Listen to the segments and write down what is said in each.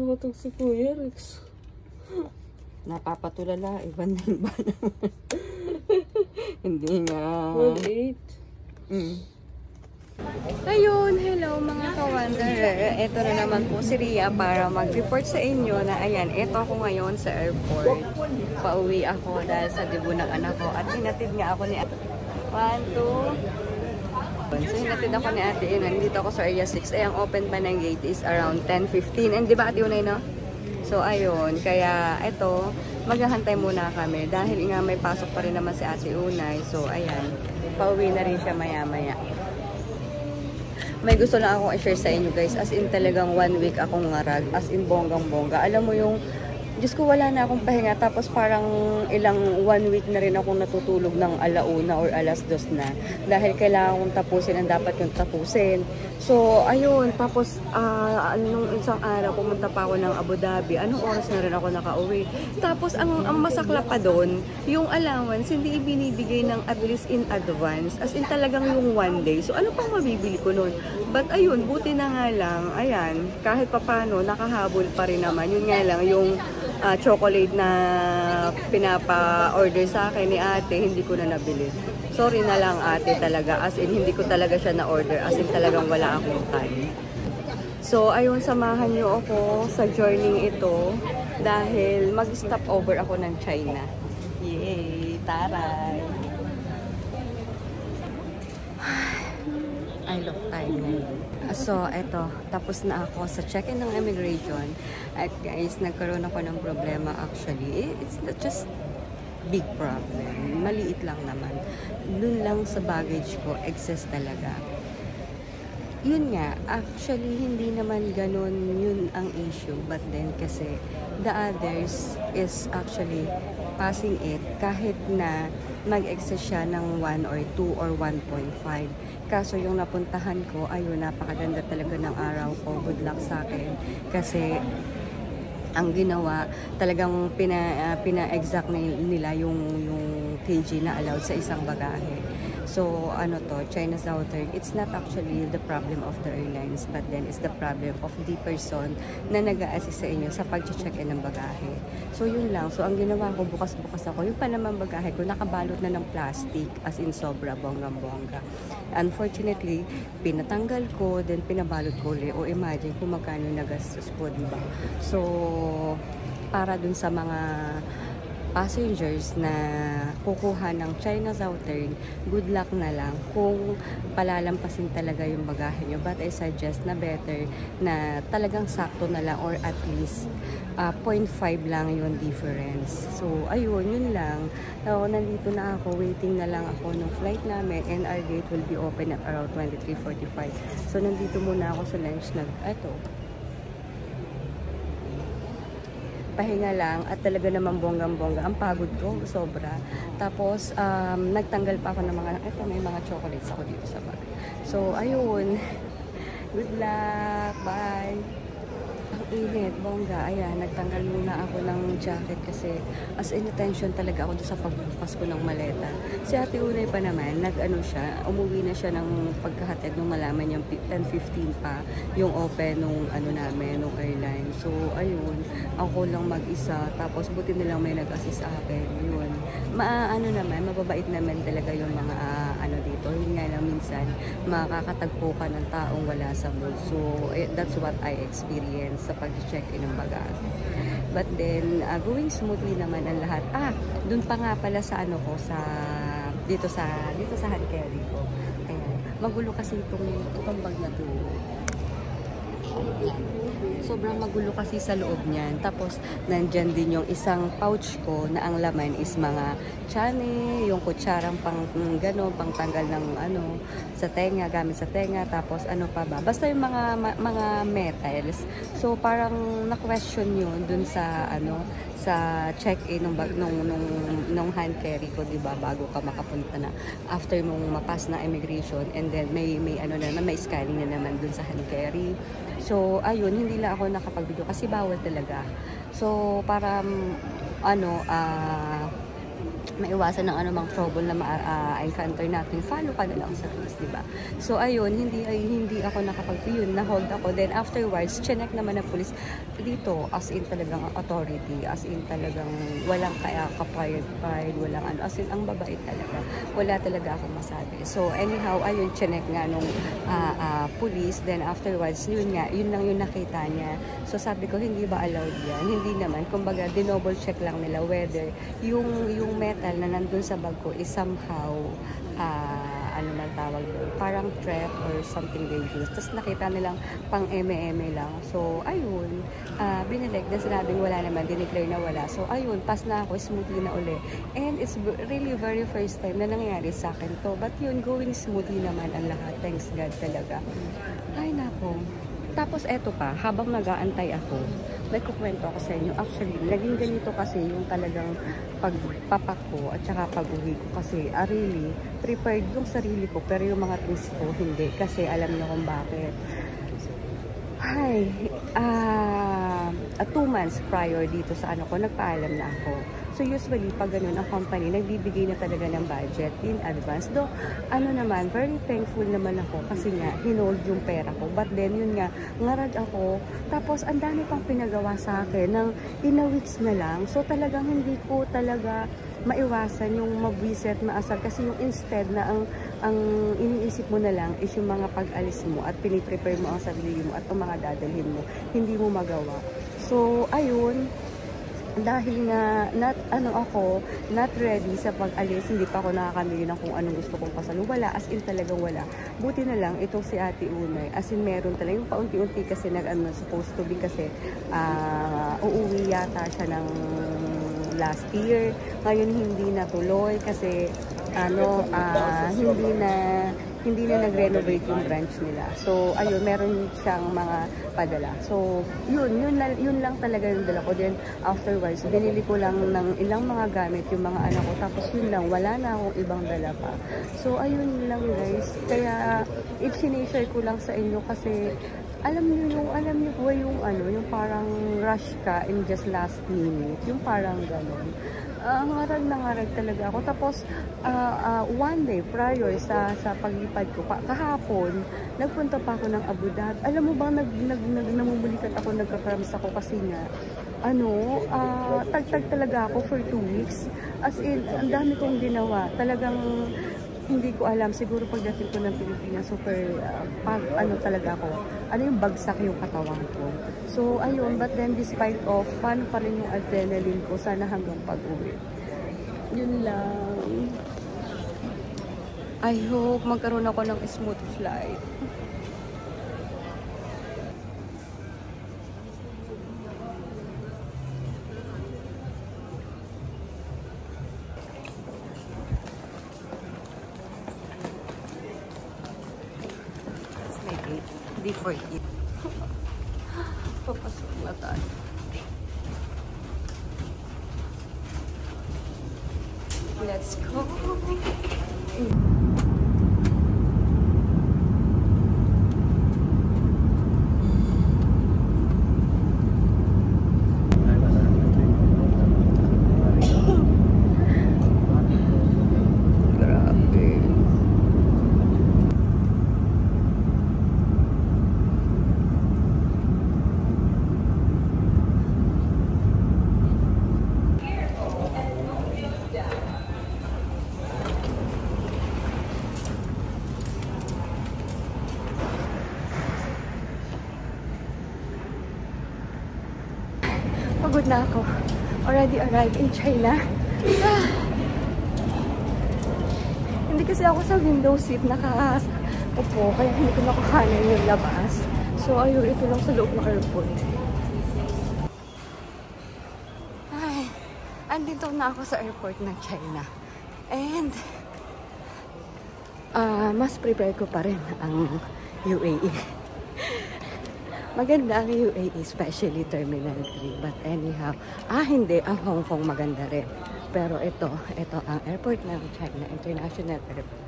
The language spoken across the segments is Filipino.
nakatog si Kuya Rex. Napapatulala, iba ba naman? Hindi nga. 1.8. Ayun, hello mga ka-wanderer. Ito na naman po si Ria para mag-report sa inyo na ayan, ito ako ngayon sa airport. Pauwi ako dahil sa debut ng anak ko at hinatid nga ako ni Ate. 1, 2. So hinatid ako ni Ate Ina. Nandito ako sa area 6. Ay, ang open pa ng gate is around 10:15. And di ba Ate Unay, no? So ayun, kaya ito, maghahantay muna kami dahil nga may pasok pa rin naman si Ate Unay. So ayan, pauwi na rin siya maya-maya. May gusto lang akong i-share sa inyo guys, as in talagang 1 week akong ngarag, as in bonggang-bongga. Alam mo yung, Diyos ko wala na akong pahinga, tapos parang ilang 1 week na rin akong natutulog ng 1:00 or 2:00 na. Dahil kailangan kong tapusin ang dapat yung tapusin. So, ayun, tapos nung isang araw, pumunta pa ako ng Abu Dhabi, anong oras na rin ako nakauwi. Tapos, ang masakla pa doon, yung allowance, hindi ibinibigay ng at least in advance, as in talagang yung 1 day. So, ano pang mabibili ko nun? But, ayun, buti na nga lang, ayan, kahit papano, nakahabol pa rin naman. Yun nga lang, yung chocolate na pinapa-order sa akin ni ate, hindi ko na nabili. Sorry na lang ate talaga, as in hindi ko talaga siya na-order, as in talagang wala akong time. So ayun, samahan niyo ako sa journey ito dahil mag-stop over ako ng China. Yay! Taray! I love time ngayon. So, eto, tapos na ako sa check-in ng immigration. At guys, nagkaroon ako ng problema actually. It's not just big problem. Maliit lang naman. Dun lang sa baggage ko, excess talaga. Yun nga, actually, hindi naman ganun yun ang issue. But then, kasi the others is actually passing it kahit na mag-excess siya ng 1 or 2 or 1.5. Kaso yung napuntahan ko, ayun, napakaganda talaga ng araw ko. Good luck sa akin. Kasi ang ginawa, talagang pina-exact nila yung kg na allowed sa isang bagahe. So, ano to, China Southern, it's not actually the problem of the airlines, but then it's the problem of the person na nag-a-assist sa inyo sa pag-check-in ng bagahe. So, yun lang. So, ang ginawa ko, bukas-bukas ako, yung pa naman bagahe ko, nakabalot na ng plastic, as in sobra, bonggang-bongga. Unfortunately, pinatanggal ko, then pinabalot ko ulit. O imagine kung magkano nagastos ko, diba? So, para dun sa mga passengers na kukuha ng China Southern, good luck na lang kung palalampasin talaga yung bagahe nyo. But I suggest na better na talagang sakto na lang or at least 0.5 lang yung difference. So, ayun, yun lang. So, nandito na ako, waiting na lang ako ng flight namin and our gate will be open at around 23:45. So, nandito muna ako sa lunch pahinga lang at talaga naman bonggang-bongga. Ang pagod ko, sobra. Tapos, nagtanggal pa ako ng may mga chocolates ako dito sa bag. So, ayun. Good luck. Bye. Ang init, bongga. Ayan, nagtanggal muna ako ng jacket kasi as in attention talaga ako doon sa pagbukas ko ng maleta. Si Ate Unay pa naman, umuwi na siya ng pagkahatid nung malaman yung 10:15 pa yung open nung nung airline. So, ayun, ako lang mag-isa. Tapos, buti nilang may nag-assist sa akin. Yun. Mababait naman talaga yung mga dito. Yun nga lang minsan, makakatagpo ka ng taong wala sa mood. So, that's what I experienced sa pag-check-in ng bagahe. But then, going smoothly naman ang lahat. Dun pa nga pala sa dito sa hand carry ko. Ayan. Magulo kasi itong bag na to. Ayan. Sobrang magulo kasi sa loob niyan. Tapos, nandyan din yung isang pouch ko na ang laman is mga tiyan, yung kutsarang pang tanggal ng sa tenga, gamit sa tenga. Tapos, pa ba? Basta yung mga metals. So, parang na-question yun dun sa sa check-in nung hand carry ko, diba, bago ka makapunta na after mong mapas na immigration, and then may scanning na naman dun sa hand carry. So, ayun, hindi lang ako nakapag-video kasi bawal talaga. So, para maiwasan ng anumang trouble na ma-encounter natin, follow ka na lang sa rules, diba? So, ayun, hindi ako nakapag-yun, na-hold ako. Then, afterwards, chinek naman ng police dito, as in talagang authority, as in talagang walang kaya ka-pride, walang ano, as in, ang babait talaga. Wala talaga akong masabi. So, anyhow, ayun, chinek nga nung police. Then, afterwards, yun lang yung nakita niya. So, sabi ko, hindi ba allowed yan? Hindi naman. Kumbaga, dinouble check lang nila whether yung metal na nandun sa bag ko is somehow ano man tawag doon, parang threat or something dangerous. Tapos nakita nilang pang eme-eme lang. So, ayun, binilig na sinabing wala naman, dineclare na wala. So, ayun, pass na ako, smoothly na uli. And it's really very first time na nangyayari sa akin to. But yun, going smoothly naman ang lahat. Thanks God talaga. Ay, nako. Tapos eto pa, habang nag-aantay ako, may kukwento ako sa inyo. Actually, naging ganito kasi yung talagang pagpapak ko at saka pag-uwi ko kasi really prepared yung sarili ko pero yung mga things ko hindi kasi alam niyo kung bakit. Hi, 2 months prior dito sa ano ko, nagpaalam na ako. So usually, pag ganun, ang company, nagbibigay na talaga ng budget in advance. Though, ano naman, very thankful naman ako kasi nga, hinold yung pera ko. But then, yun nga, ngarag ako. Tapos, ang dami pang pinagawa sa akin ng in a weeks na lang. So, talagang hindi ko talaga maiwasan yung mabwisit, maasar. Kasi yung instead na ang iniisip mo na lang is yung mga pag-alis mo at piniprepare mo ang sarili mo at ang mga dadalhin mo. Hindi mo magawa. So, ayun. Dahil nga not ready sa pag-alis, hindi pa ako nakakamili ng kung anong gusto kong pasalubong. Wala, as in talagang wala. Buti na lang itong si Ate Unay, as in meron talaga yung paunti-unti kasi supposed to be kasi uuwi yata siya ng last year. Ngayon hindi natuloy kasi hindi na nag-renovate yung branch nila. So, ayun, meron siyang mga padala. So, yun lang talaga yung dala ko. Then, afterwards, binili ko lang ng ilang mga gamit yung mga anak ko. Tapos, yun lang, wala na akong ibang dala pa. So, ayun lang guys. Kaya, i-sinashare ko lang sa inyo kasi alam niyo ba yung parang rush ka in just last minute. Yung parang gano'n. Ngarag talaga ako. Tapos, one day prior sa paglipad ko, kahapon, nagpunta pa ako ng Abu Dhabi. Alam mo ba, namumulikat ako, nagkakrams ako kasi nga, tagtag talaga ako for 2 weeks. As in, ang dami kong ginawa. Talagang, hindi ko alam. Siguro pagdating ko ng Pilipinas, super, talaga ako. Yung bagsak yung katawan ko. So, ayun. But then, despite of, paano pa rin yung adrenaline ko, sana hanggang pag-uwi. Yun lang. I hope magkaroon ako ng smooth flight. Before it. Papasok na tayo. Let's go! Pagod na ako. Already arrived in China. Hindi kasi ako sa window seat nakaupo, kaya hindi ko nakakanin yung labas. So, ayun, ito lang sa loob ng airport. Ay, andito na ako sa airport ng China. And, mas prepare ko pa rin ang UAE. Maganda ang UAE, especially Terminal 3. But anyhow, hindi. Ang Hong Kong maganda rin. Pero ito ang airport ng China International Airport.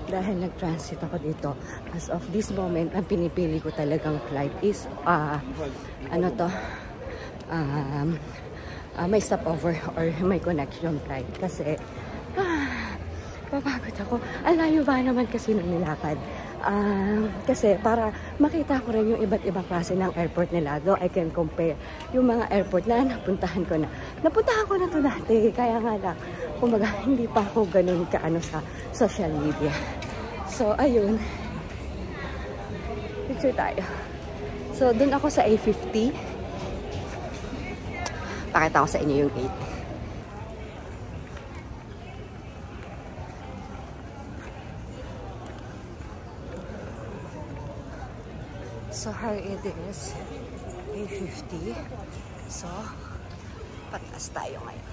Dahil nag-transit ako dito, as of this moment, ang pinipili ko talagang flight is, may stopover or may connection flight. Kasi, ako, alayo ba naman kasi nung nilakad. Kasi para makita ko rin yung iba't ibang klase ng airport nila. Though I can compare yung mga airport na napuntahan ko na. Napuntahan ko na to dati. Kaya nga lang, kumbaga, hindi pa ako ganun kaano sa social media. So, ayun. Picture tayo. So, dun ako sa A50. Pakita ko sa inyo yung gate. So, here it is. A50. So, pataas tayo ngayon.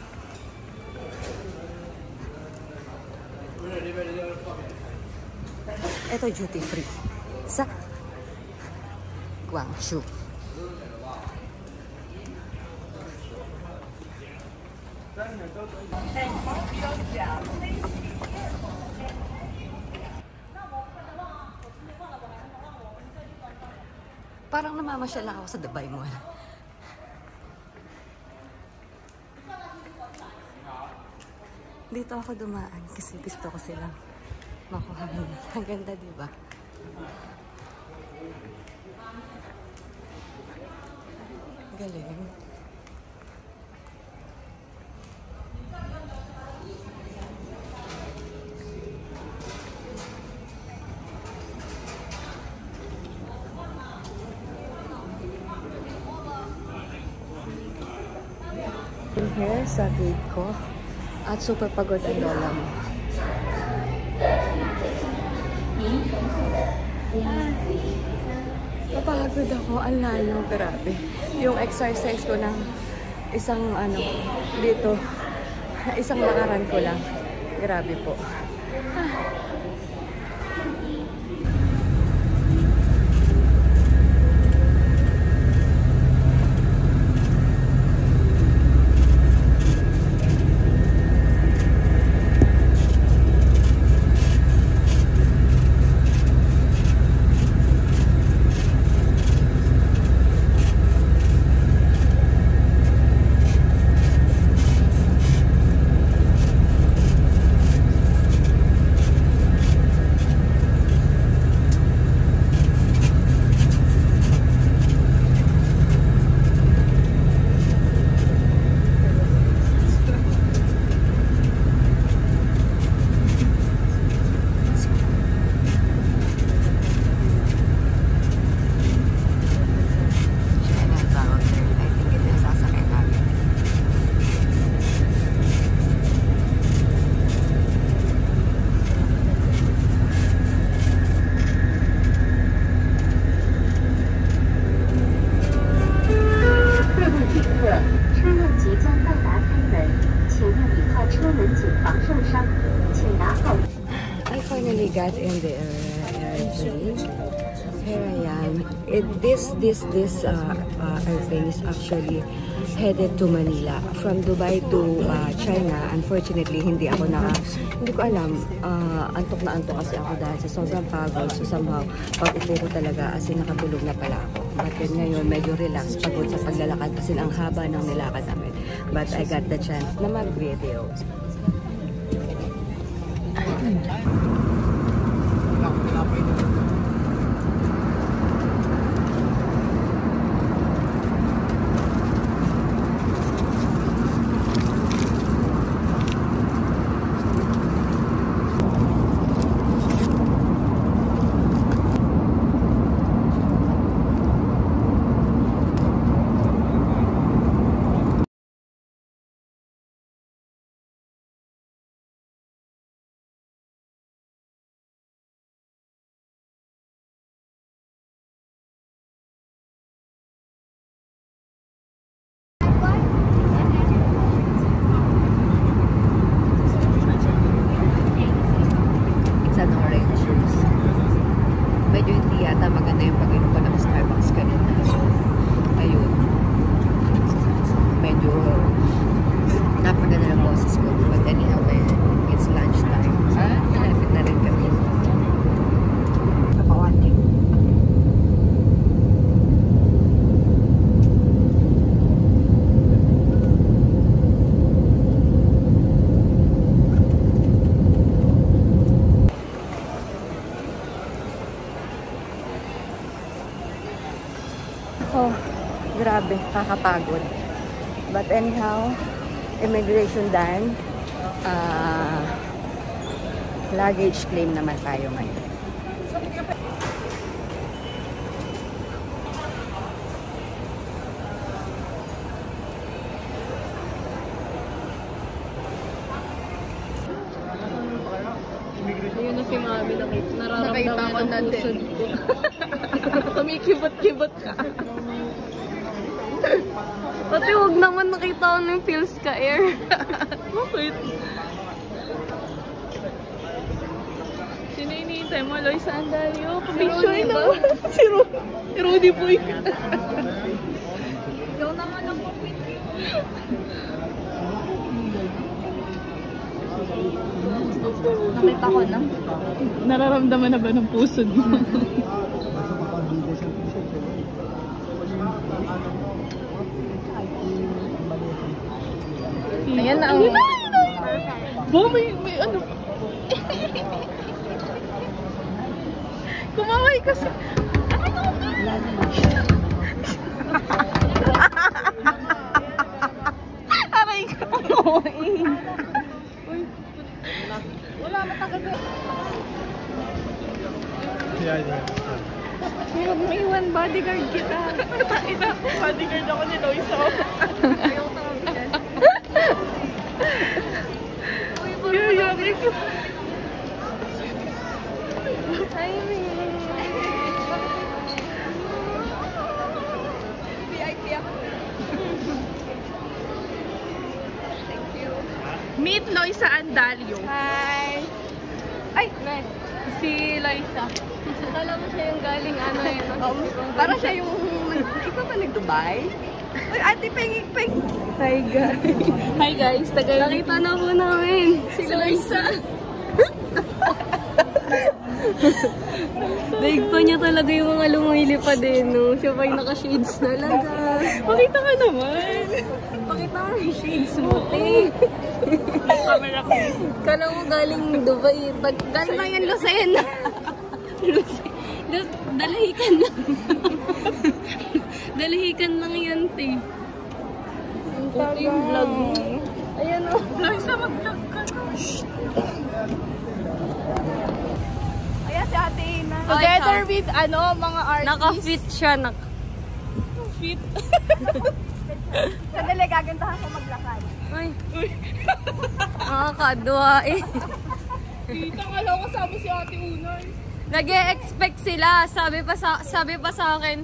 Ito duty free. Sa Guangzhou. Parang namamasyal lang ako sa Dubai Mall. Dito ako dumaan kasi gusto ko silang makuhain. Ang ganda, diba? Galing. Here sa gate ko at super pagod ang lola mo. Napagod ako, ang layo, grabe. Yung exercise ko ng isang dito, isang lakaran ko lang. Grabe po. I finally got in the airplane. Here I am. This airplane is actually headed to Manila. From Dubai to China. Unfortunately, hindi ko alam. Antok na antok kasi ako dahil sa sobrang pagod. So somehow, pag upo ko talaga, as in nakatulog na pala ako. But then ngayon, medyo relax, pagod sa paglalakad kasi ang haba ng nilakad namin. But I got the chance na mag-video. Maganda yung pag-inom ko ng Starbucks kanina. So, ayun. Medyo napaganda ng boses ko. But anyhow, it's lunchtime. Malapit na rin kami. Kapawanting. Grabe, kakapagod. But anyhow, immigration done. Luggage claim naman tayo ngayon. Ayun na si Mami, nararamdaman ko ng pusod ko. Kumikibot-kibot ka. Pati huwag naman nakita ko ng feels ka, Air. Bakit? Sino iniintay mo? Lois Andalio? Pabisyoy naman. Si Rudy Boy. Ikaw naman ang kapit. Nakita ko na. Nararamdaman na ba ng pusod mo? Ayan na ang... Bo, may ano? Kumaway kasi. Aray ka. Wala, matagal na. Huwag mo iwan, bodyguard kita. Ina, bodyguard ako ni Lois. Ayaw tawag yan. Yari ko. Hi, VIP ako. Thank you. Meet Loisa Andalio. Hi! Ay, si Loisa. Kala mo siya yung galing ano yun. Para siya yung... Ikaw ba nag-Dubai? Uy, Ate Peng! Hi guys. Hi guys, nakita na po namin si Loisa. Daig pa niya talaga yung mga lumilipad din, no? Siya pa yung naka-shades talaga. Pakita ka naman. Pakita ka yung shades mo, te. Camera please. Kala mo galing Dubai. Galing lang yan, Lucena. Dalahikan lang. Dalahikan lang yan, te. Okay yung vlog mo. Ayan o. Loisa, mag-vlog ka na. Ayan si Ate Ina. Together with mga artists. Naka-fit siya. Fit? Sandali, gagantahan ko maglakad. Uy. Nakakadwa eh. Kita nga lang kasama si Ate Unay. Nag-e-expect sila. Sabi pa sa akin,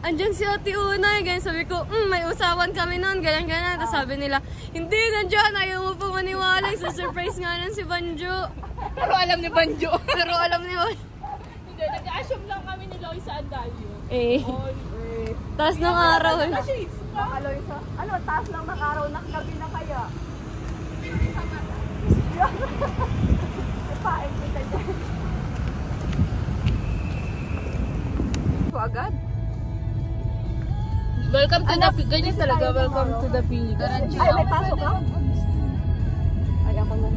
andyan si Ate Unay. Ganyan sabi ko, may usapan kami noon. Ganyan. Tapos sabi nila, hindi, nandyan. Ayaw mo pa maniwala. Surprise nga nun si Banjo. Pero alam ni Banjo. Pero alam niyo. Hindi, nag-assume lang kami ni Loisa Andalio. Eh. Tapos nung araw. Loisa, taas lang ng araw, nakagabi na kaya. Papain kita dyan. Agad? Welcome to the ganyan talaga. Welcome to the Philippines. Ay, may pasok ka? Ay, ako na.